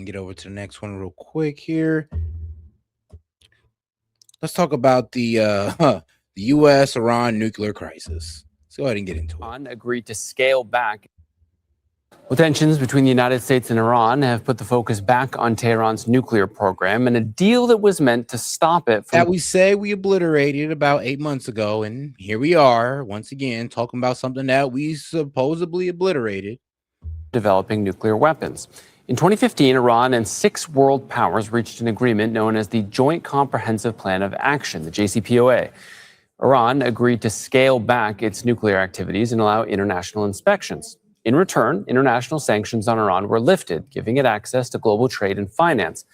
and get over to the next one real quick here. Let's talk about the the U.S. Iran nuclear crisis. Let's go ahead and get into it. Iran agreed to scale back. Well, tensions between the United States and Iran have put the focus back on Tehran's nuclear program and a deal that was meant to stop it from that we say we obliterated about 8 months ago, and here we are once again talking about something that we supposedly obliterated. Developing nuclear weapons. In 2015, Iran and 6 world powers reached an agreement known as the Joint Comprehensive Plan of Action, the JCPOA. Iran agreed to scale back its nuclear activities and allow international inspections. In return, international sanctions on Iran were lifted, giving it access to global trade and finance.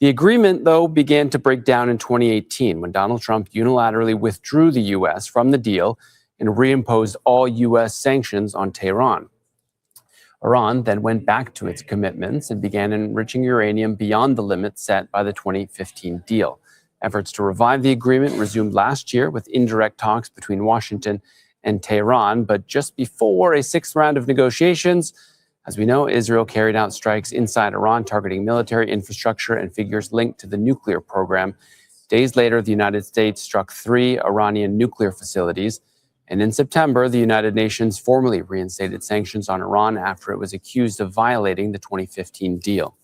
The agreement, though, began to break down in 2018 when Donald Trump unilaterally withdrew the U.S. from the deal and reimposed all U.S. sanctions on Tehran. Iran then went back to its commitments and began enriching uranium beyond the limits set by the 2015 deal. Efforts to revive the agreement resumed last year with indirect talks between Washington and Tehran, but just before a 6th round of negotiations, as we know, Israel carried out strikes inside Iran targeting military infrastructure and figures linked to the nuclear program. Days later, the United States struck 3 Iranian nuclear facilities. And in September, the United Nations formally reinstated sanctions on Iran after it was accused of violating the 2015 deal.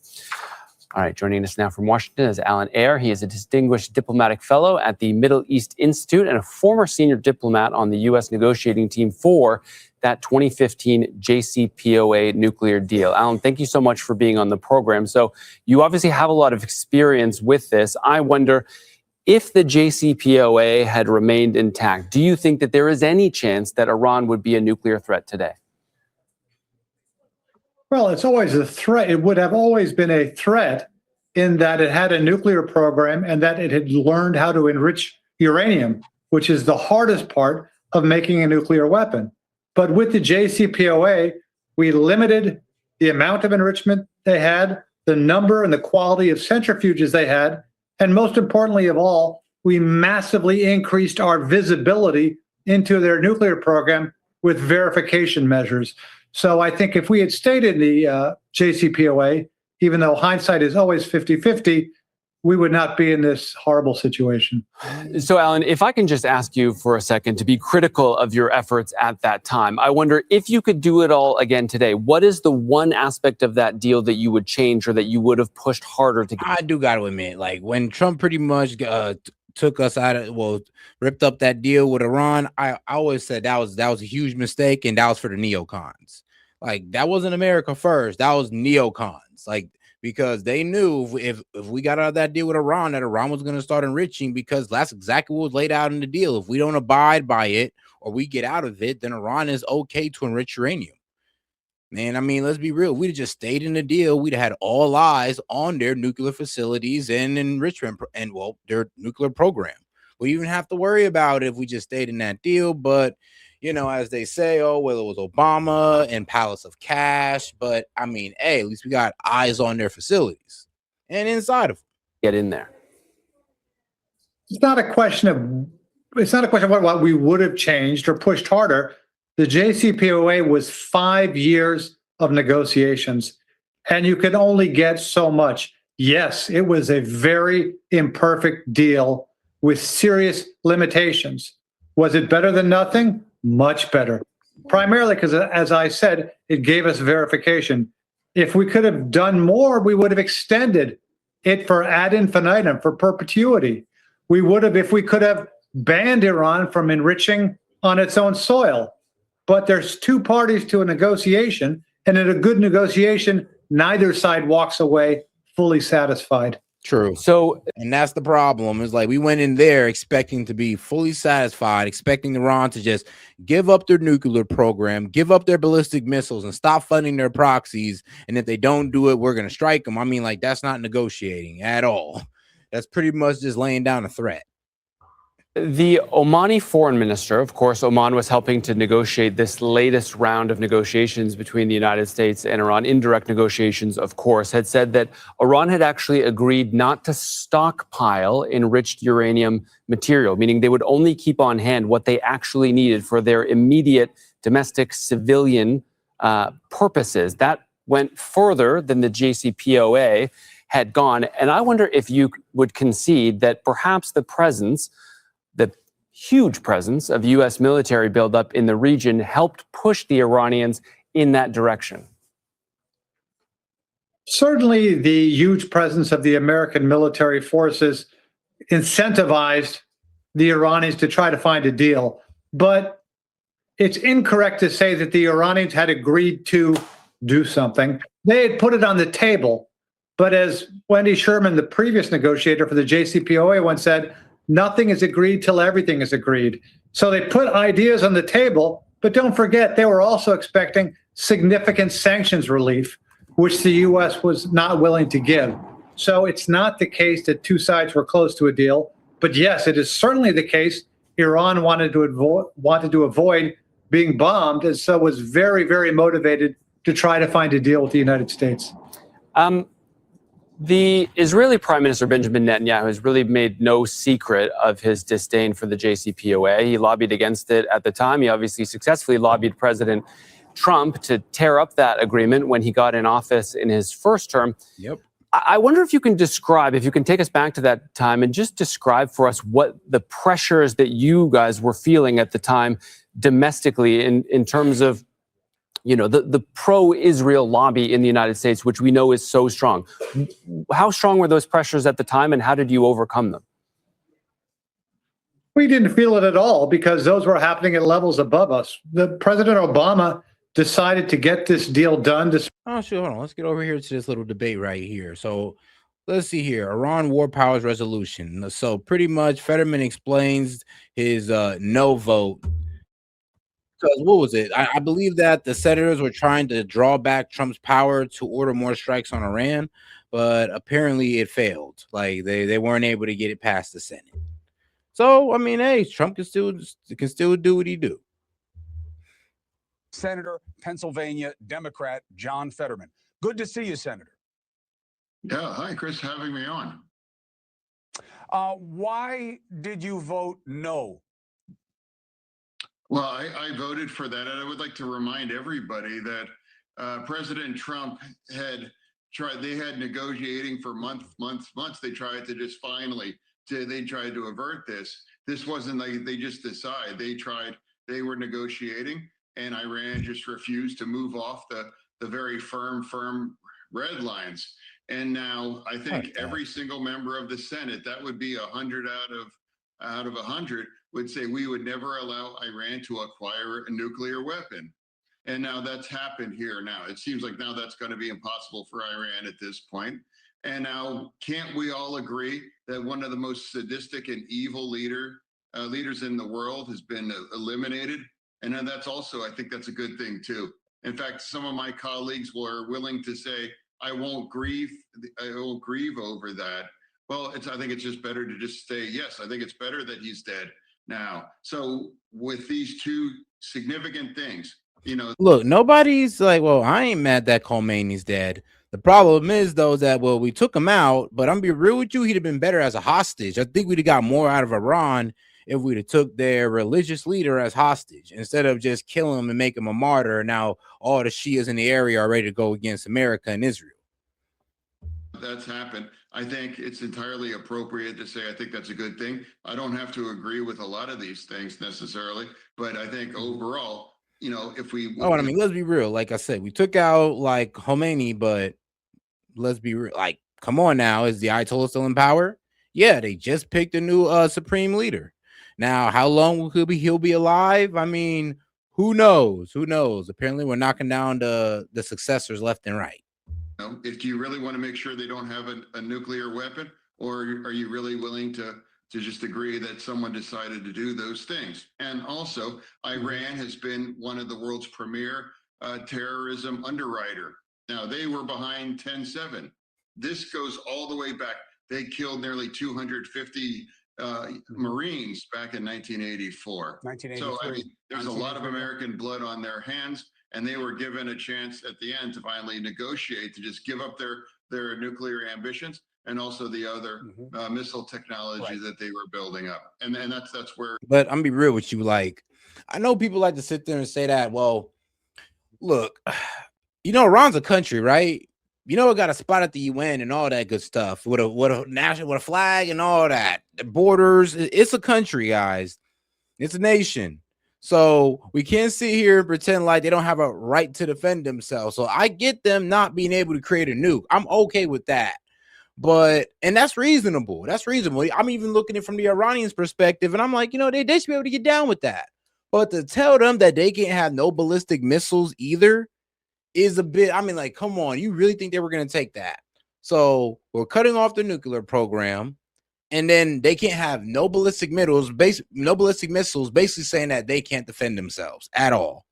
All right, joining us now from Washington is Alan Ayer. He is a distinguished diplomatic fellow at the Middle East Institute and a former senior diplomat on the U.S. negotiating team for that 2015 JCPOA nuclear deal. Alan, thank you so much for being on the program. So you obviously have a lot of experience with this. I wonder, if the JCPOA had remained intact, do you think that there is any chance that Iran would be a nuclear threat today? Well, it's always a threat. It would have always been a threat in that it had a nuclear program and that it had learned how to enrich uranium, which is the hardest part of making a nuclear weapon. But with the JCPOA, we limited the amount of enrichment they had, the number and the quality of centrifuges they had, and most importantly of all, we massively increased our visibility into their nuclear program with verification measures. So I think if we had stayed in the JCPOA, even though hindsight is always 50-50, we would not be in this horrible situation. So, Alan, if I can just ask you for a second to be critical of your efforts at that time, I wonder if you could do it all again today. What is the one aspect of that deal that you would change or that you would have pushed harder to get? I do got to admit, like when Trump pretty much took us out of, ripped up that deal with Iran, I always said that was a huge mistake, and that was for the neocons. Like that wasn't America first, that was neocons. Like, because they knew if we got out of that deal with Iran, that Iran was going to start enriching, because that's exactly what was laid out in the deal. If we don't abide by it or we get out of it, then Iran is okay to enrich uranium. Man, I mean, let's be real. We'd have just stayed in the deal. We'd have had all eyes on their nuclear facilities and enrichment and, their nuclear program. We even have to worry about it if we just stayed in that deal. But, as they say, it was Obama and Palace of Cash. But, I mean, hey, at least we got eyes on their facilities and inside of them. Get in there. It's not a question of what we would have changed or pushed harder. The JCPOA was 5 years of negotiations, and you could only get so much. Yes, it was a very imperfect deal with serious limitations. Was it better than nothing? Much better. Primarily because, as I said, it gave us verification. If we could have done more, we would have extended it for ad infinitum, for perpetuity. We would have, if we could have banned Iran from enriching on its own soil. But there's 2 parties to a negotiation, and in a good negotiation, neither side walks away fully satisfied. True. And that's the problem, is like we went in there expecting to be fully satisfied, expecting Iran to just give up their nuclear program, give up their ballistic missiles, and stop funding their proxies. And if they don't do it, we're going to strike them. I mean, like, that's not negotiating at all. That's pretty much just laying down a threat. The Omani foreign minister, of course, Oman was helping to negotiate this latest round of negotiations between the United States and Iran, indirect negotiations, of course, had said that Iran had actually agreed not to stockpile enriched uranium material, meaning they would only keep on hand what they actually needed for their immediate domestic civilian purposes. That went further than the JCPOA had gone. And I wonder if you would concede that perhaps the huge presence of U.S. military buildup in the region helped push the Iranians in that direction. Certainly, the huge presence of the American military forces incentivized the Iranians to try to find a deal. But it's incorrect to say that the Iranians had agreed to do something. They had put it on the table. But as Wendy Sherman, the previous negotiator for the JCPOA, once said, nothing is agreed till everything is agreed. So they put ideas on the table, but don't forget, they were also expecting significant sanctions relief, which the U.S. was not willing to give. So it's not the case that two sides were close to a deal. But yes, it is certainly the case Iran wanted to avoid being bombed, and so was very, very motivated to try to find a deal with the United States. The Israeli Prime Minister Benjamin Netanyahu has really made no secret of his disdain for the JCPOA. He lobbied against it at the time. He obviously successfully lobbied President Trump to tear up that agreement when he got in office in his first term. Yep. I wonder if you can take us back to that time and just describe for us what the pressures that you guys were feeling at the time domestically in terms of, the pro-Israel lobby in the United States, which we know is so strong. How strong were those pressures at the time, and how did you overcome them? We didn't feel it at all because those were happening at levels above us. President Obama decided to get this deal done. Oh, sure. Hold on. Let's get over here to this little debate right here. So let's see here. Iran War Powers Resolution. So pretty much Fetterman explains his no vote. Because what was it? I believe that the senators were trying to draw back Trump's power to order more strikes on Iran, but apparently it failed. Like they weren't able to get it past the Senate. So I mean, hey, Trump can still do what he do. Senator, Pennsylvania Democrat John Fetterman. Good to see you, Senator. Yeah, hi, Chris, having me on. Why did you vote no? Well, I voted for that, and I would like to remind everybody that President Trump had negotiating for months. They tried to just they tried to avert this. This wasn't like they just decide. They were negotiating, and Iran just refused to move off the very firm red lines. And now I think every single member of the Senate, that would be 100 out of 100, would say we would never allow Iran to acquire a nuclear weapon. And now that's happened here now. It seems like now that's going to be impossible for Iran at this point. And now, can't we all agree that one of the most sadistic and evil leaders in the world has been eliminated? And then that's also, I think that's a good thing too. In fact, some of my colleagues were willing to say, I won't grieve over that. Well, I think it's just better to just say, yes, I think it's better that he's dead now. So with these two significant things, look, nobody's like, well, I ain't mad that Khomeini's dead. The problem is, though, that, well, we took him out, but I'm gonna be real with you, he'd have been better as a hostage. I think we'd have got more out of Iran if we'd have took their religious leader as hostage instead of just killing him and make him a martyr. Now all the Shias in the area are ready to go against America and Israel. That's happened. I think it's entirely appropriate to say I think that's a good thing. I don't have to agree with a lot of these things necessarily, but I think overall, if we... I mean, let's be real. Like I said, we took out like Khomeini, but let's be real. Like, come on now. Is the Ayatollah still in power? Yeah, they just picked a new supreme leader. Now, how long he'll be alive? I mean, who knows? Who knows? Apparently, we're knocking down the successors left and right. If you really want to make sure they don't have a nuclear weapon, or are you really willing to just agree that someone decided to do those things? And also, Iran has been one of the world's premier terrorism underwriter. Now, they were behind 10/7. This goes all the way back. They killed nearly 250 Marines back in 1984. So, I mean, there's a lot of American blood on their hands. And they were given a chance at the end to finally negotiate, to just give up their nuclear ambitions and also the other missile technology that they were building up. And that's where. But I'm gonna be real with you. Like, I know people like to sit there and say that, well, look, You know, Iran's a country, right? You know, it got a spot at the UN and all that good stuff with a flag and all that. The borders. It's a country, guys. It's a nation. So we can't sit here and pretend like they don't have a right to defend themselves. So I get them not being able to create a nuke. I'm okay with that. And that's reasonable. That's reasonable. I'm even looking at it from the Iranians' perspective, and I'm like, they should be able to get down with that. But to tell them that they can't have no ballistic missiles either is a bit. I mean, like, come on, you really think they were going to take that? So we're cutting off the nuclear program, and then they can't have no ballistic missiles. Basically saying that they can't defend themselves at all.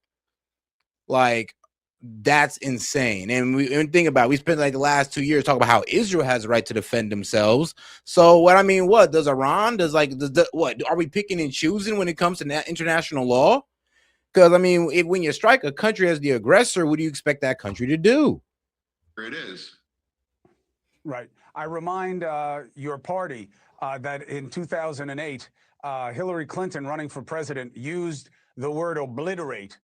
Like, that's insane. And think about it, we spent like the last 2 years talking about how Israel has a right to defend themselves. So what does Iran what are we picking and choosing when it comes to international law? Because when you strike a country as the aggressor, what do you expect that country to do? It is right. I remind your party that in 2008, Hillary Clinton, running for president, used the word obliterate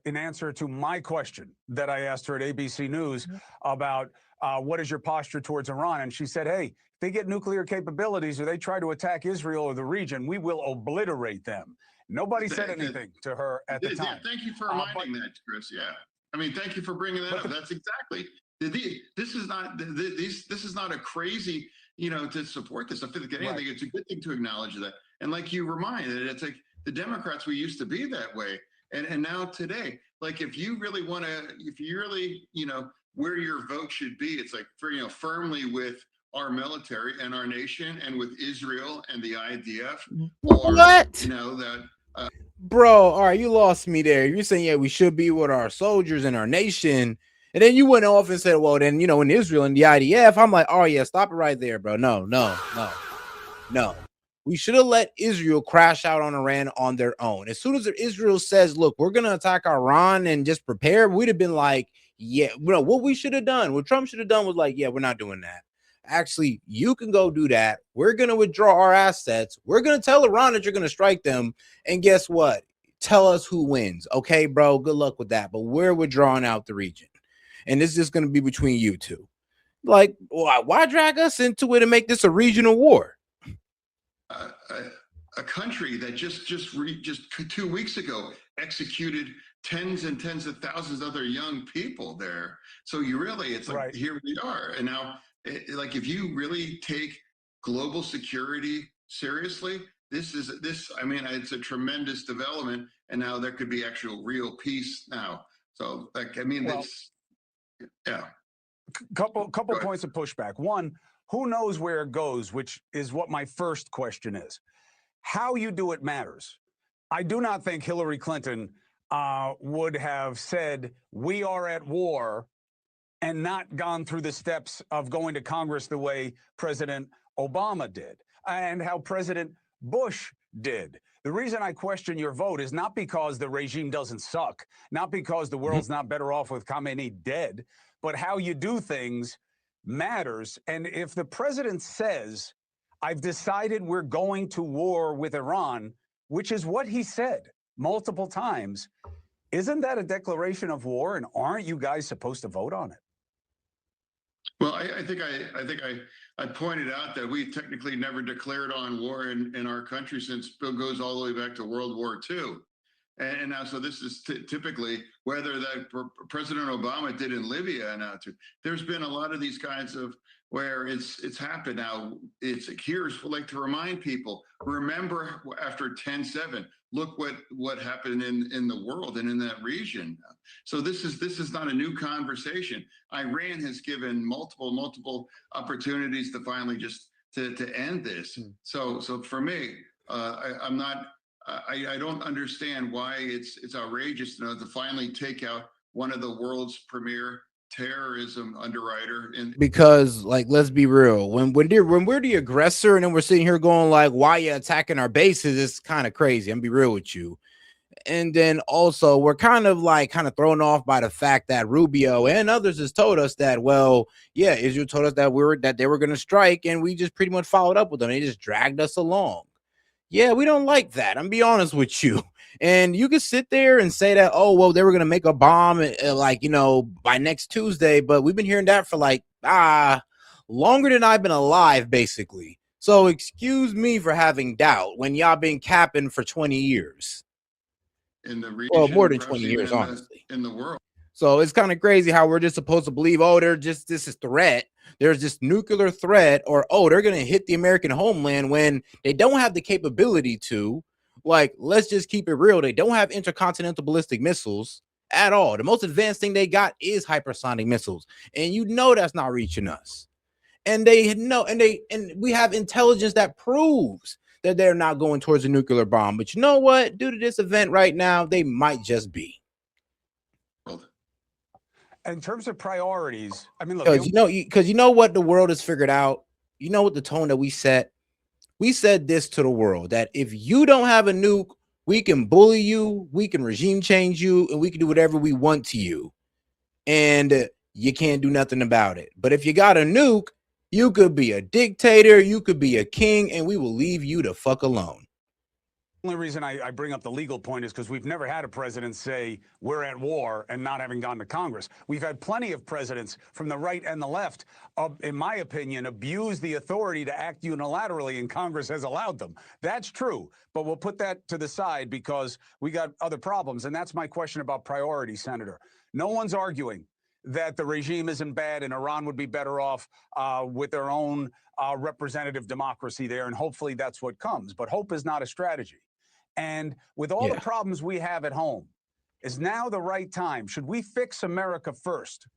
in answer to my question that I asked her at ABC News about what is your posture towards Iran? And she said, hey, if they get nuclear capabilities or they try to attack Israel or the region, we will obliterate them. Nobody said anything to her at the time. Thank you for reminding that, Chris. Yeah. I mean, thank you for bringing that up. That's exactly. This is not a crazy, to support this. I think it's a good thing to acknowledge that. And like you reminded, it's like the Democrats, we used to be that way. And now today, like if you really, where your vote should be, it's like firmly with our military and our nation and with Israel and the IDF. Or, bro, all right, you lost me there. You're saying, yeah, we should be with our soldiers and our nation. And then you went off and said, well, then, in Israel and the IDF, I'm like, oh, yeah, stop it right there, bro. No. We should have let Israel crash out on Iran on their own. As soon as Israel says, look, we're going to attack Iran and just prepare, we'd have been like, yeah, what we should have done, what Trump should have done was like, yeah, we're not doing that. Actually, you can go do that. We're going to withdraw our assets. We're going to tell Iran that you're going to strike them. And guess what? Tell us who wins. Okay, bro, good luck with that. But we're withdrawing out the region. And this is just going to be between you two. Like, why drag us into it and make this a regional war? A country that just 2 weeks ago executed tens and tens of thousands of other young people there. So it's like, here we are. And now, if you really take global security seriously, it's a tremendous development. And now there could be actual real peace now. So yeah. Couple points of pushback. One, who knows where it goes, which is what my first question is. How you do it matters. I do not think Hillary Clinton would have said, we are at war, and not gone through the steps of going to Congress the way President Obama did and how President Bush did. The reason I question your vote is not because the regime doesn't suck, not because the world's not better off with Khamenei dead, but how you do things matters. And if the president says, I've decided we're going to war with Iran, which is what he said multiple times, isn't that a declaration of war? And aren't you guys supposed to vote on it? Well, I think I pointed out that we technically never declared on war in our country since it goes all the way back to World War II. And now, so this is typically whether that President Obama did in Libya. Now, there's been a lot of these kinds of where it's happened. Now, here's like to remind people: remember, after 10/7, look what happened in the world and in that region. So this is not a new conversation. Iran has given multiple opportunities to finally just to end this. So for me, I'm not. I don't understand why it's outrageous to finally take out one of the world's premier terrorism underwriter. Because, like, let's be real, when we're the aggressor and then we're sitting here going like, why are you attacking our bases? It's kind of crazy. I'm gonna be real with you. And then also we're kind of thrown off by the fact that Rubio and others has told us that, well, yeah, Israel told us that they were going to strike, and we just pretty much followed up with them. They just dragged us along. Yeah, we don't like that. I'm be honest with you. And you can sit there and say that, oh, well, they were going to make a bomb like, by next Tuesday. But we've been hearing that for longer than I've been alive, basically. So excuse me for having doubt when y'all been capping for 20 years. In the region, well, more than 20 years, honestly. In the world. So it's kind of crazy how we're just supposed to believe, oh, this is threat. There's this nuclear threat, or, oh, they're going to hit the American homeland when they don't have the capability to. Like, let's just keep it real. They don't have intercontinental ballistic missiles at all. The most advanced thing they got is hypersonic missiles. And that's not reaching us. And they know, and we have intelligence that proves that they're not going towards a nuclear bomb. But you know what? Due to this event right now, they might just be. In terms of priorities, I mean, look, because you know what the world has figured out. You know what the tone that we set. We said this to the world, that if you don't have a nuke, we can bully you, we can regime change you, and we can do whatever we want to you, and you can't do nothing about it. But if you got a nuke, you could be a dictator, you could be a king, and we will leave you the fuck alone. The only reason I bring up the legal point is because we've never had a president say we're at war and not having gone to Congress. We've had plenty of presidents from the right and the left, in my opinion, abuse the authority to act unilaterally, and Congress has allowed them. That's true, but we'll put that to the side because we got other problems, and that's my question about priority, Senator. No one's arguing that the regime isn't bad and Iran would be better off with their own representative democracy there, and hopefully that's what comes. But hope is not a strategy. And with all the problems we have at home, is now the right time? Should we fix America first?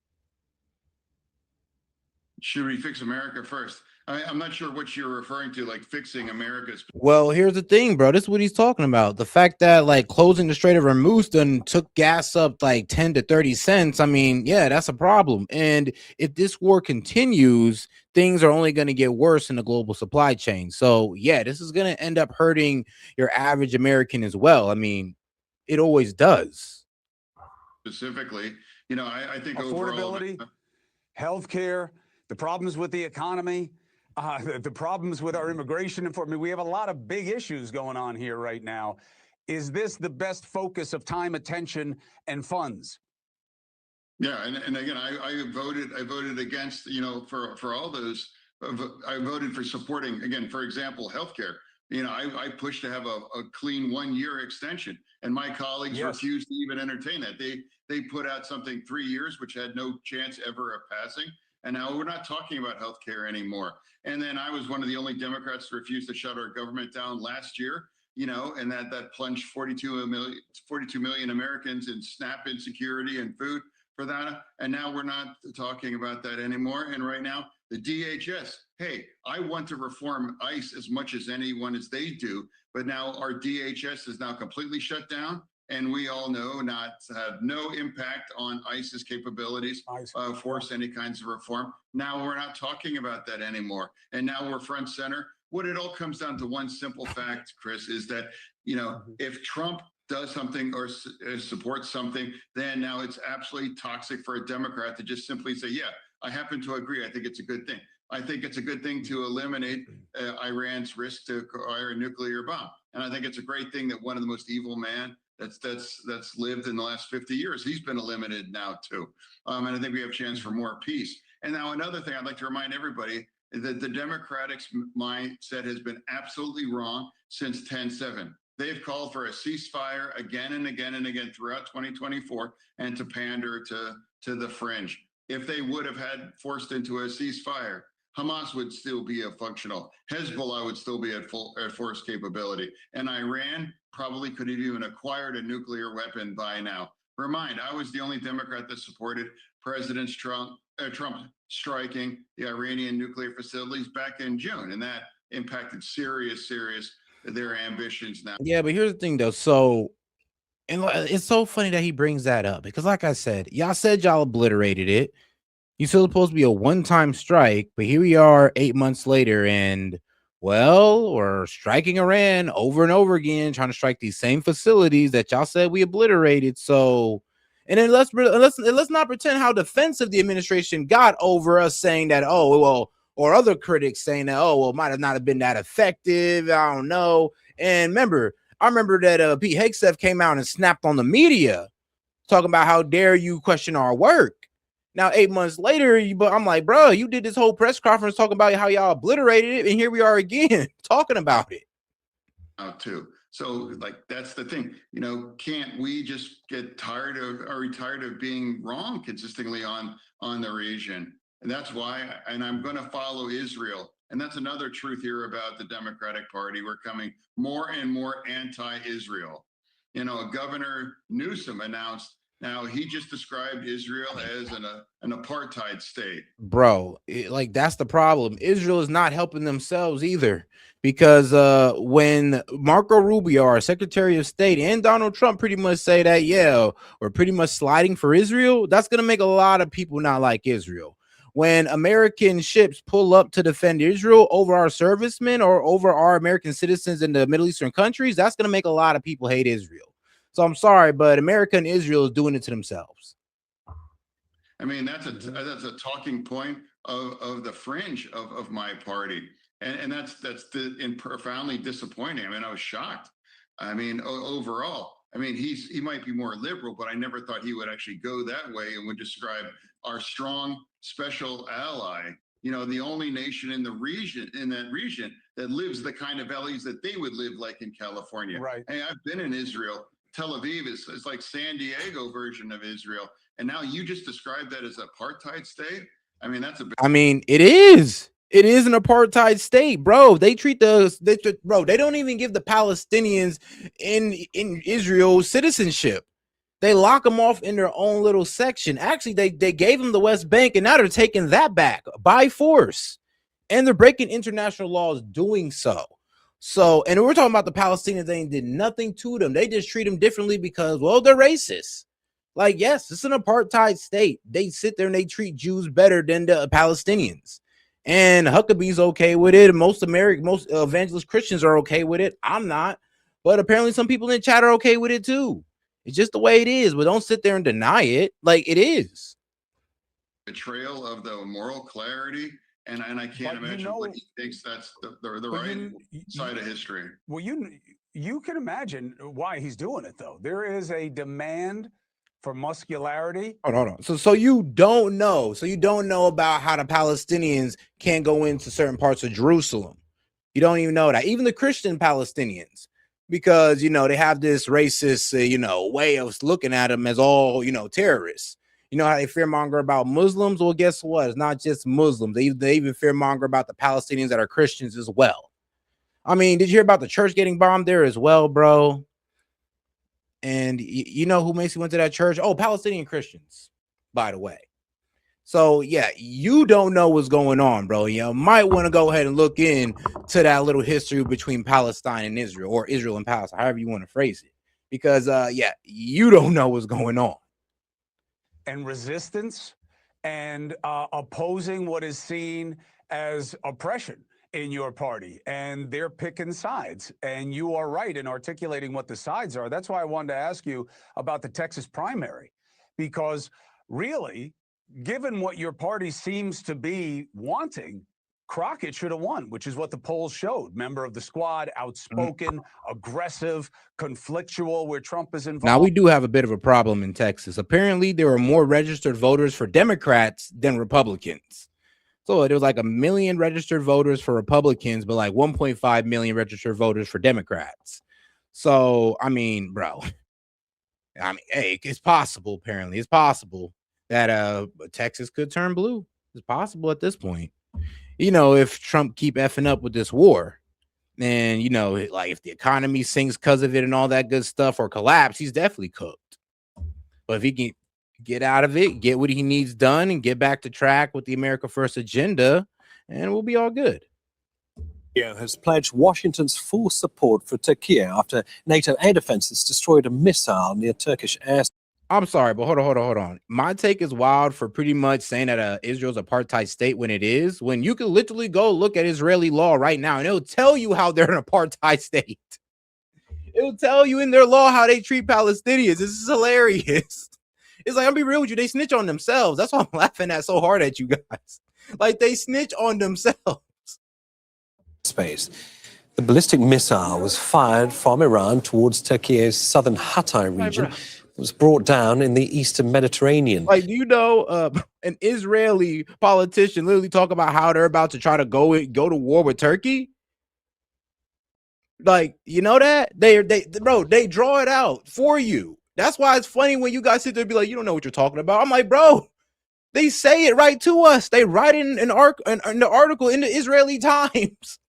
Should we fix America first? I'm not sure what you're referring to, like fixing America's. Well, here's the thing, bro. This is what he's talking about. The fact that closing the Strait of Hormuz done took gas up 10 to 30 cents. I mean, yeah, that's a problem. And if this war continues, things are only going to get worse in the global supply chain. So yeah, this is going to end up hurting your average American as well. I mean, it always does. Specifically, I think affordability, healthcare, the problems with the economy, the problems with our immigration enforcement. We have a lot of big issues going on here right now. Is this the best focus of time, attention, and funds? Yeah, and again, I voted against, for all those. I voted for supporting, again, for example, healthcare. I pushed to have a clean 1-year extension, and my colleagues refused to even entertain that. They put out something 3 years, which had no chance ever of passing. And now we're not talking about healthcare anymore. And then I was one of the only Democrats to refuse to shut our government down last year, and that plunged 42 million Americans in SNAP insecurity and food for that. And now we're not talking about that anymore. And right now, the DHS, hey, I want to reform ICE as much as anyone as they do, but now our DHS is now completely shut down. And we all know not to have no impact on ICE's capabilities, force any kinds of reform. Now we're not talking about that anymore. And now we're front center. What it all comes down to one simple fact, Chris, is that, if Trump does something or supports something, then now it's absolutely toxic for a Democrat to just simply say, yeah, I happen to agree. I think it's a good thing. I think it's a good thing to eliminate Iran's risk to acquire a nuclear bomb. And I think it's a great thing that one of the most evil men that's lived in the last 50 years, he's been eliminated now too. And I think we have a chance for more peace. And now another thing I'd like to remind everybody is that the Democratic mindset has been absolutely wrong since 10/7. They've called for a ceasefire again and again and again throughout 2024 and to pander to the fringe. If they would have had forced into a ceasefire, Hamas would still be a functional. Hezbollah would still be at force capability. And Iran probably could have even acquired a nuclear weapon by now. Remind, I was the only Democrat that supported President Trump striking the Iranian nuclear facilities back in June. And that impacted serious their ambitions now. Yeah, but here's the thing though. So, and it's so funny that he brings that up because, like I said y'all obliterated it. You still supposed to be a one-time strike, but here we are 8 months later, and we're striking Iran over and over again, trying to strike these same facilities that y'all said we obliterated. So, and then let's not pretend how defensive the administration got over us saying that, oh, well, or other critics saying that, oh, well, it might have not have been that effective. I don't know. And I remember that Pete Hegseth came out and snapped on the media talking about how dare you question our work. Now, 8 months later, but I'm like, bro, you did this whole press conference talking about how y'all obliterated it, and here we are again talking about it. Out too. So, like, that's the thing. Can't we just get tired of being wrong consistently on the region? And that's why, and I'm going to follow Israel. And that's another truth here about the Democratic Party. We're coming more and more anti-Israel. Governor Newsom announced. Now, he just described Israel as an apartheid state. Bro, that's the problem. Israel is not helping themselves either, because when Marco Rubio, our Secretary of State, and Donald Trump pretty much say that, yeah, we're pretty much sliding for Israel, that's going to make a lot of people not like Israel. When American ships pull up to defend Israel over our servicemen or over our American citizens in the Middle Eastern countries, that's going to make a lot of people hate Israel. So I'm sorry, but America and Israel is doing it to themselves. I mean, that's a talking point of the fringe of my party, and that's profoundly disappointing. I mean, I was shocked. I mean, overall, I mean, he might be more liberal, but I never thought he would actually go that way and would describe our strong special ally. The only nation in that region that lives the kind of values that they would live like in California. Right. Hey, I've been in Israel. Tel Aviv is like San Diego version of Israel. And now you just described that as apartheid state. I mean, it is. It is an apartheid state, bro. They don't even give the Palestinians in Israel citizenship. They lock them off in their own little section. Actually, they gave them the West Bank, and now they're taking that back by force. And they're breaking international laws doing so. So, and we're talking about the Palestinians, they did nothing to them. They just treat them differently because, well, they're racist. Like, yes, it's an apartheid state. They sit there and they treat Jews better than the Palestinians. And Huckabee's okay with it. Most evangelist Christians are okay with it. I'm not. But apparently some people in chat are okay with it too. It's just the way it is. But don't sit there and deny it. Like, it is. Betrayal of the moral clarity. And I can't imagine what he thinks that's the right side of history. Well, you can imagine why he's doing it, though. There is a demand for muscularity. Hold on. So you don't know. So you don't know about how the Palestinians can't go into certain parts of Jerusalem. You don't even know that. Even the Christian Palestinians, because, they have this racist, way of looking at them as all, terrorists. You know how they fearmonger about Muslims? Well, guess what? It's not just Muslims. They even fearmonger about the Palestinians that are Christians as well. I mean, did you hear about the church getting bombed there as well, bro? And you know who Macy went to that church? Oh, Palestinian Christians, by the way. So, yeah, you don't know what's going on, bro. You might want to go ahead and look into that little history between Palestine and Israel, or Israel and Palestine, however you want to phrase it. Because, yeah, you don't know what's going on. And resistance and opposing what is seen as oppression in your party, and they're picking sides. And you are right in articulating what the sides are. That's why I wanted to ask you about the Texas primary, because really, given what your party seems to be wanting, Crockett should have won, which is what the polls showed. Member of the squad, outspoken, aggressive, conflictual, where Trump is involved. Now, we do have a bit of a problem in Texas. Apparently, there are more registered voters for Democrats than Republicans. So there was like 1 million registered voters for Republicans, but like 1.5 million registered voters for Democrats. So, I mean, bro, hey, it's possible. Apparently, it's possible that Texas could turn blue. It's possible at this point. If Trump keep effing up with this war, and like if the economy sinks because of it and all that good stuff, or collapse, he's definitely cooked. But if he can get out of it, get what he needs done, and get back to track with the America First agenda, and we'll be all good. Has pledged Washington's full support for Turkey after NATO air defenses destroyed a missile near Turkish airspace. I'm sorry, but hold on. My take is wild for pretty much saying that Israel's apartheid state when it is, when you can literally go look at Israeli law right now and it'll tell you how they're an apartheid state. It'll tell you in their law how they treat Palestinians. This is hilarious. It's like, I'll be real with you. They snitch on themselves. That's why I'm laughing at so hard at you guys. Like they snitch on themselves. Space. The ballistic missile was fired from Iran towards Turkey's southern Hatay region. It was brought down in the eastern Mediterranean. Like, do you know an Israeli politician literally talk about how they're about to try to go to war with Turkey? Like, you know that? They draw it out for you. That's why it's funny when you guys sit there and be like, you don't know what you're talking about. I'm like, bro, they say it right to us. They write in the article in the Israeli Times.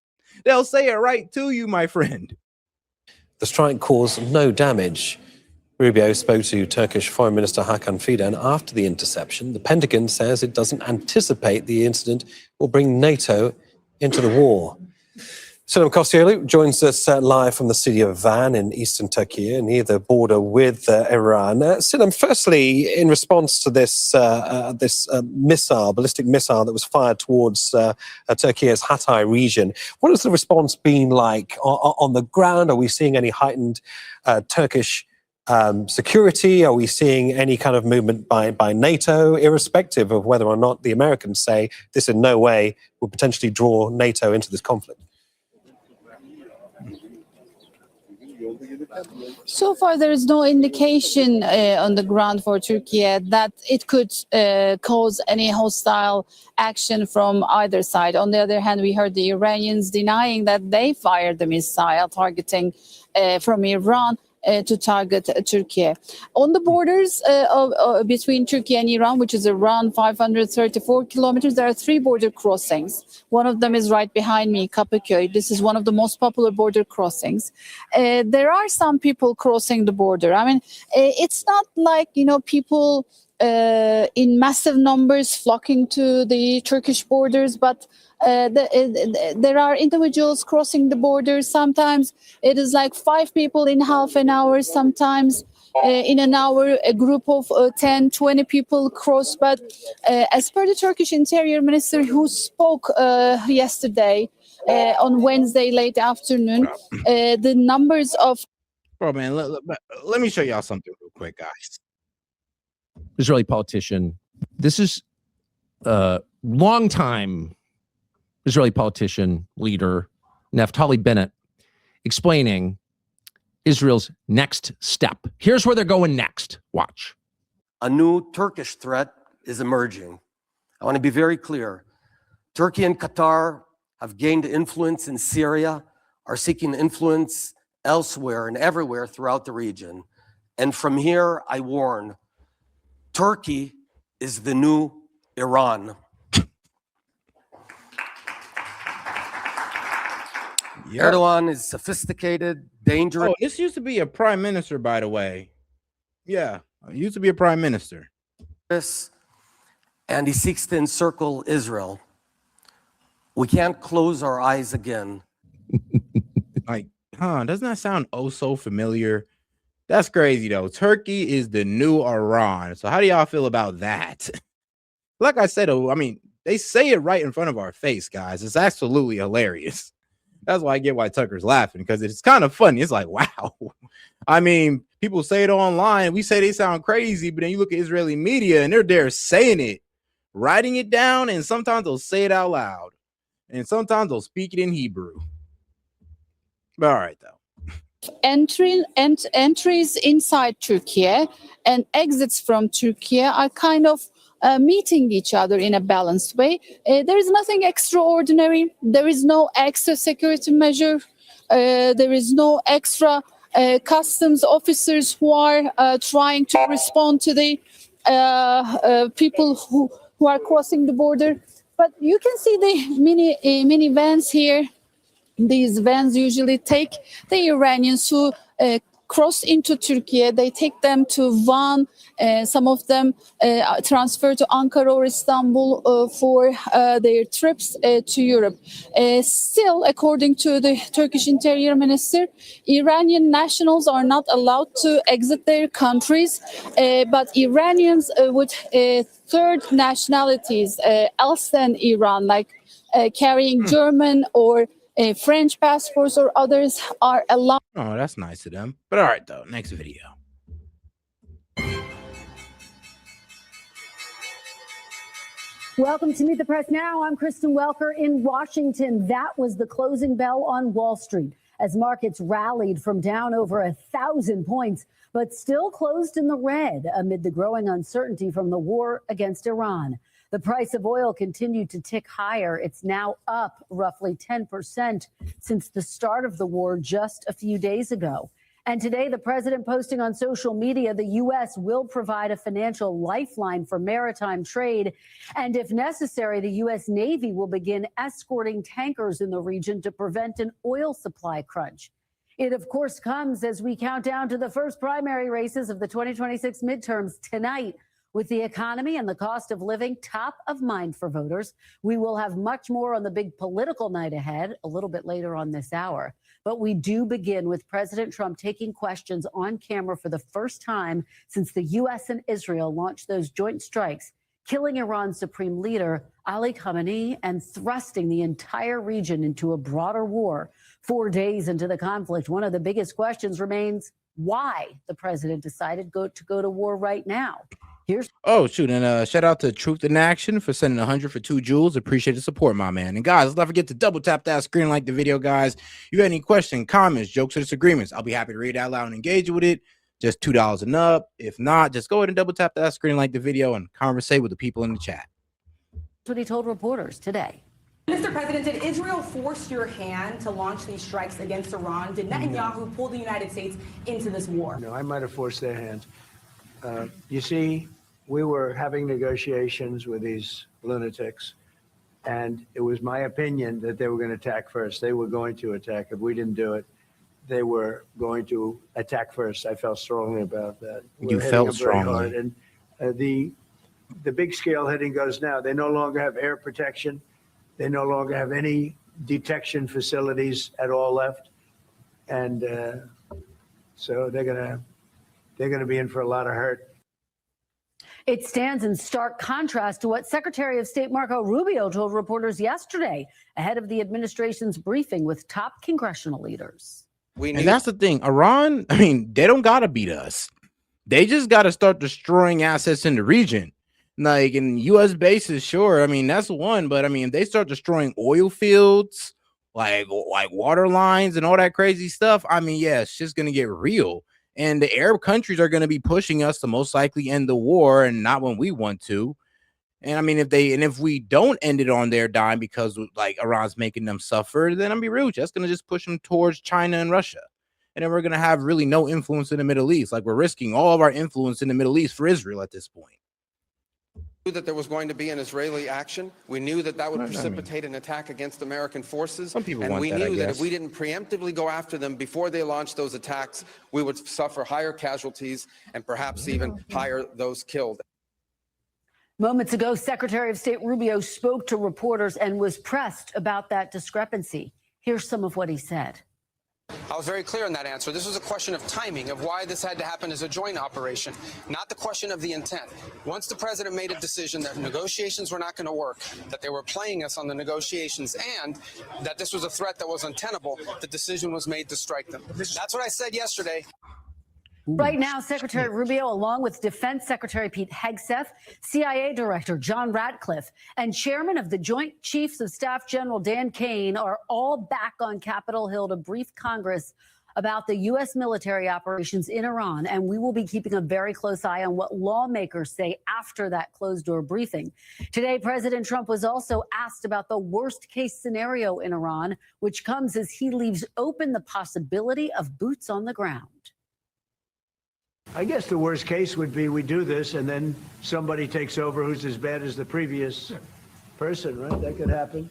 They'll say it right to you, my friend. The strike caused no damage. Rubio spoke to Turkish Foreign Minister Hakan Fidan after the interception. The Pentagon says it doesn't anticipate the incident will bring NATO into the war. Sinem Kostiolu joins us live from the city of Van in eastern Turkey, near the border with Iran. Sinem, firstly, in response to this ballistic missile that was fired towards Turkey's Hatay region, what has the response been like on the ground? Are we seeing any heightened Turkish security? Are we seeing any kind of movement by NATO, irrespective of whether or not the Americans say this in no way would potentially draw NATO into this conflict? So far, there is no indication on the ground for Turkey that it could cause any hostile action from either side. On the other hand, we heard the Iranians denying that they fired the missile targeting from Iran to target Turkey. On the borders between Turkey and Iran, which is around 534 kilometers, there are 3 border crossings. One of them is right behind me, Kapıköy. This is one of the most popular border crossings. There are some people crossing the border. I mean, it's not like, people in massive numbers flocking to the Turkish borders, but there are individuals crossing the border. Sometimes it is like 5 people in half an hour. Sometimes in an hour, a group of 10, 20 people cross. But as per the Turkish Interior Minister who spoke yesterday on Wednesday late afternoon, the numbers of... Bro, man, let me show y'all something real quick, guys. Israeli politician. This is a longtime Israeli politician, leader, Naftali Bennett, explaining Israel's next step. Here's where they're going next. Watch. A new Turkish threat is emerging. I want to be very clear. Turkey and Qatar have gained influence in Syria, are seeking influence elsewhere and everywhere throughout the region. And from here, I warn, Turkey is the new Iran. Yep. Erdogan is sophisticated, dangerous. Oh, this used to be a prime minister, by the way. Yeah, it used to be a prime minister. And he seeks to encircle Israel. We can't close our eyes again. Like, doesn't that sound oh so familiar? That's crazy, though. Turkey is the new Iran. So how do y'all feel about that? Like I said, I mean, they say it right in front of our face, guys. It's absolutely hilarious. That's why I get why Tucker's laughing, because it's kind of funny. It's like, wow. I mean, people say it online. We say they sound crazy, but then you look at Israeli media and they're there saying it, writing it down, and sometimes they'll say it out loud. And sometimes they'll speak it in Hebrew. But all right, though. Entries inside Turkey and exits from Turkey are kind of meeting each other in a balanced way. There is nothing extraordinary. There is no extra security measure. There is no extra customs officers who are trying to respond to the people who are crossing the border. But you can see the mini vans here. These vans usually take the Iranians who cross into Turkey. They take them to Van. Some of them transfer to Ankara or Istanbul for their trips to Europe. Still, according to the Turkish Interior Minister, Iranian nationals are not allowed to exit their countries, but Iranians with third nationalities else than Iran, like carrying German or French passports or others, are allowed. Oh, that's nice of them. But all right, though. Next video. Welcome to Meet the Press Now. I'm Kristen Welker in Washington. That was the closing bell on Wall Street as markets rallied from down over 1,000 points, but still closed in the red amid the growing uncertainty from the war against Iran. The price of oil continued to tick higher. It's now up roughly 10% since the start of the war just a few days ago. And today, the president posting on social media, the U.S. will provide a financial lifeline for maritime trade. And if necessary, the U.S. Navy will begin escorting tankers in the region to prevent an oil supply crunch. It, of course, comes as we count down to the first primary races of the 2026 midterms tonight. With the economy and the cost of living top of mind for voters, we will have much more on the big political night ahead a little bit later on this hour. But we do begin with President Trump taking questions on camera for the first time since the U.S. and Israel launched those joint strikes, killing Iran's supreme leader, Ali Khamenei, and thrusting the entire region into a broader war. 4 days into the conflict, one of the biggest questions remains why the president decided to go to war right now. Oh, shoot. And shout out to Truth in Action for sending 100 for 2 jewels. Appreciate the support, my man. And guys, let's not forget to double tap that screen, like the video, guys. You got any questions, comments, jokes, or disagreements? I'll be happy to read it out loud and engage with it. Just $2 and up. If not, just go ahead and double tap that screen, like the video, and conversate with the people in the chat. That's what he told reporters today. Mr. President, did Israel force your hand to launch these strikes against Iran? Did Netanyahu pull the United States into this war? No, I might have forced their hand. You see, we were having negotiations with these lunatics, and it was my opinion that they were going to attack first. They were going to attack. If we didn't do it, they were going to attack first. I felt strongly about that. You felt strongly. Hard. And the big scale hitting goes now. They no longer have air protection. They no longer have any detection facilities at all left. And so they're going to be in for a lot of hurt. It stands in stark contrast to what Secretary of State Marco Rubio told reporters yesterday ahead of the administration's briefing with top congressional leaders. And that's the thing. Iran, I mean, they don't got to beat us. They just got to start destroying assets in the region. Like in U.S. bases, sure. I mean, that's one. But I mean, if they start destroying oil fields, like water lines and all that crazy stuff, I mean, yeah, it's just going to get real. And the Arab countries are going to be pushing us to most likely end the war, and not when we want to. And I mean, if we don't end it on their dime because like Iran's making them suffer, then I'm be real, that's going to just push them towards China and Russia. And then we're going to have really no influence in the Middle East. Like we're risking all of our influence in the Middle East for Israel at this point. We knew that there was going to be an Israeli action. We knew that that would precipitate an attack against American forces. Some people and want we that, knew I that guess. if we didn't preemptively go after them before they launched those attacks, we would suffer higher casualties and perhaps even higher those killed. Moments ago, Secretary of State Rubio spoke to reporters and was pressed about that discrepancy. Here's some of what he said. I was very clear in that answer. This was a question of timing, of why this had to happen as a joint operation, not the question of the intent. Once the president made a decision that negotiations were not going to work, that they were playing us on the negotiations, and that this was a threat that was untenable, the decision was made to strike them. That's what I said yesterday. Right now, Secretary Rubio, along with Defense Secretary Pete Hegseth, CIA Director John Ratcliffe, and Chairman of the Joint Chiefs of Staff General Dan Kane are all back on Capitol Hill to brief Congress about the U.S. military operations in Iran. And we will be keeping a very close eye on what lawmakers say after that closed-door briefing. Today, President Trump was also asked about the worst-case scenario in Iran, which comes as he leaves open the possibility of boots on the ground. I guess the worst case would be we do this and then somebody takes over who's as bad as the previous person, right? That could happen.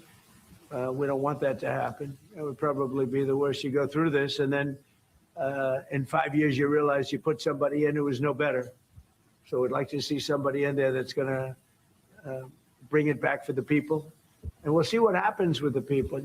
We don't want that to happen. It would probably be the worst. You go through this and then in 5 years you realize you put somebody in who is no better. So we'd like to see somebody in there that's going to bring it back for the people. And we'll see what happens with the people.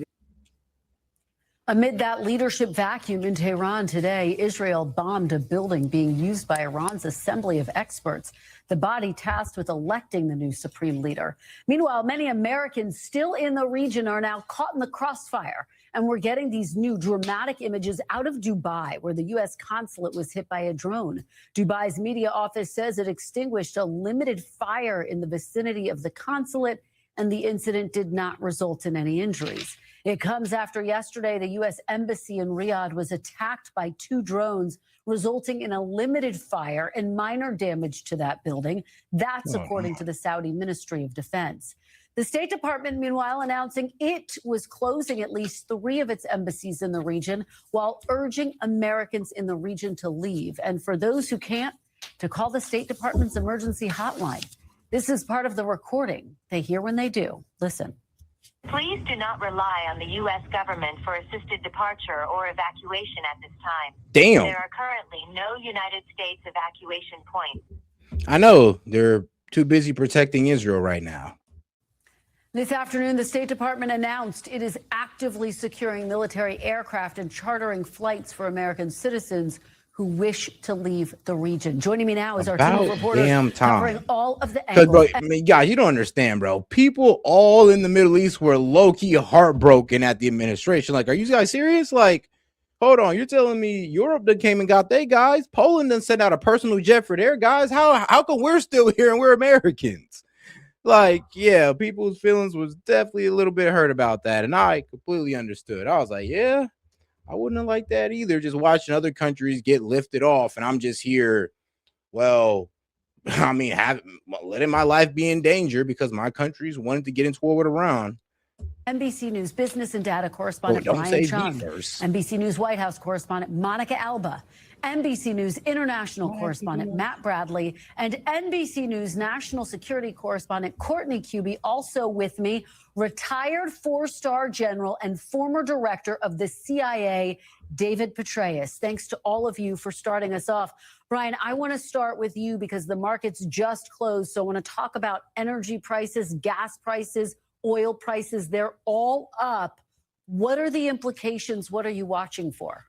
Amid that leadership vacuum in Tehran today, Israel bombed a building being used by Iran's assembly of experts, the body tasked with electing the new supreme leader. Meanwhile, many Americans still in the region are now caught in the crossfire. And we're getting these new dramatic images out of Dubai, where the U.S. consulate was hit by a drone. Dubai's media office says it extinguished a limited fire in the vicinity of the consulate. and the incident did not result in any injuries. It comes after yesterday the U.S. Embassy in Riyadh was attacked by 2 drones, resulting in a limited fire and minor damage to that building. That's according to the Saudi Ministry of Defense. The State Department, meanwhile, announcing it was closing at least 3 of its embassies in the region while urging Americans in the region to leave. And for those who can't, to call the State Department's emergency hotline. This is part of the recording. They hear when they do. Listen. Please do not rely on the U.S. government for assisted departure or evacuation at this time. Damn. There are currently no United States evacuation points. I know they're too busy protecting Israel right now. This afternoon, the State Department announced it is actively securing military aircraft and chartering flights for American citizens who wish to leave the region. Joining me now is our team of reporters covering all of the angles. Bro, I mean, guys, you don't understand, bro. People all in the Middle East were low-key heartbroken at the administration. Like, are you guys serious? Like, hold on, you're telling me Europe done came and got their guys? Poland done sent out a personal jet for their guys? How come we're still here and we're Americans? Like, yeah, people's feelings was definitely a little bit hurt about that, and I completely understood. I was like, yeah, I wouldn't have liked that either, just watching other countries get lifted off, and I'm just here, well, I mean, letting my life be in danger because my countries wanted to get into war with Iran. NBC News business and data correspondent Brian Chung, NBC News White House correspondent Monica Alba, NBC News international correspondent Matt Bradley, and NBC News national security correspondent Courtney Cubie, also with me, retired 4-star general and former director of the CIA, David Petraeus. Thanks to all of you for starting us off. Brian, I want to start with you because the markets just closed. So I want to talk about energy prices, gas prices, oil prices. They're all up. What are the implications? What are you watching for?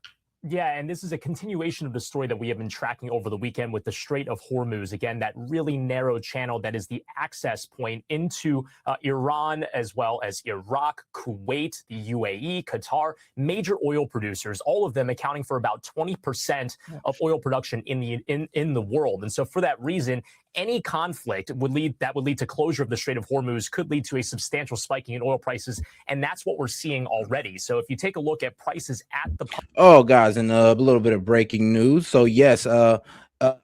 Yeah, and this is a continuation of the story that we have been tracking over the weekend with the Strait of Hormuz. Again, that really narrow channel that is the access point into Iran, as well as Iraq, Kuwait, the UAE, Qatar, major oil producers, all of them accounting for about 20% of oil production in the world. And so for that reason, any conflict would lead to closure of the Strait of Hormuz, could lead to a substantial spiking in oil prices, and that's what we're seeing already. So if you take a look at prices at the pump. Oh, guys, and a little bit of breaking news. So yes,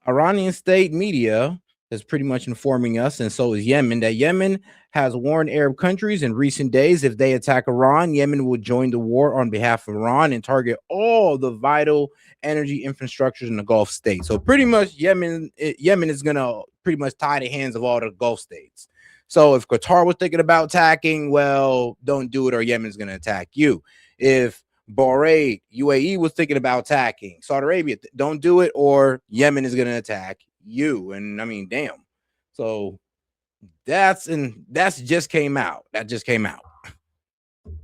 Iranian state media is pretty much informing us, and so is Yemen, that Yemen has warned Arab countries in recent days if they attack Iran, Yemen will join the war on behalf of Iran and target all the vital energy infrastructures in the Gulf states. So pretty much Yemen is going to pretty much tie the hands of all the Gulf states. So if Qatar was thinking about attacking, well, don't do it or Yemen's going to attack you. If Bahrain, UAE was thinking about attacking, Saudi Arabia, don't do it or Yemen is going to attack you. And I mean, damn. So that's just came out. That just came out.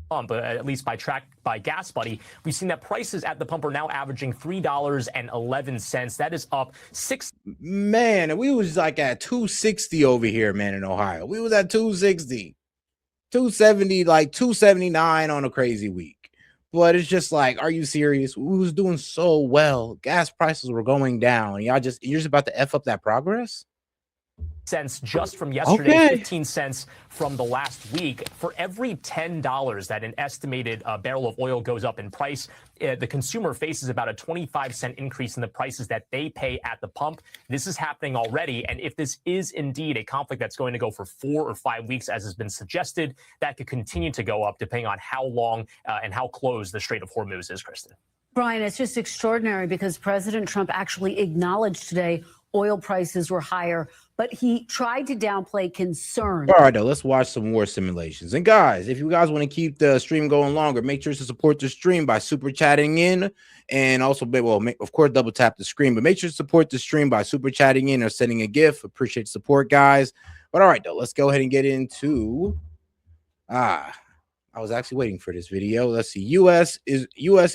But at least by Gas Buddy, we've seen that prices at the pump are now averaging $3.11. That is up 6. Man, and we was like at 260 over here, man, in Ohio. We was at 260, 270, like 279 on a crazy week. But it's just like, are you serious? We was doing so well. Gas prices were going down. You're just about to F up that progress? Cents just from yesterday, 15 cents from the last week. For every $10 that an estimated barrel of oil goes up in price, the consumer faces about a 25-cent increase in the prices that they pay at the pump. This is happening already, and if this is indeed a conflict that's going to go for 4 or 5 weeks, as has been suggested, that could continue to go up depending on how long and how close the Strait of Hormuz is, Kristen. Brian, it's just extraordinary because President Trump actually acknowledged today oil prices were higher, but he tried to downplay concern. All right, though, let's watch some more simulations. And guys, if you guys want to keep the stream going longer, make sure to support the stream by super chatting in, and also, of course, double tap the screen. But make sure to support the stream by super chatting in or sending a GIF. Appreciate the support, guys. But all right, though, let's go ahead and get into. I was actually waiting for this video. Let's see. U.S.,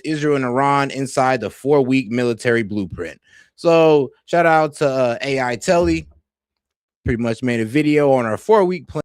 Israel, and Iran inside the 4-week military blueprint. So shout out to AI Telly. Pretty much made a video on our 4-week plan.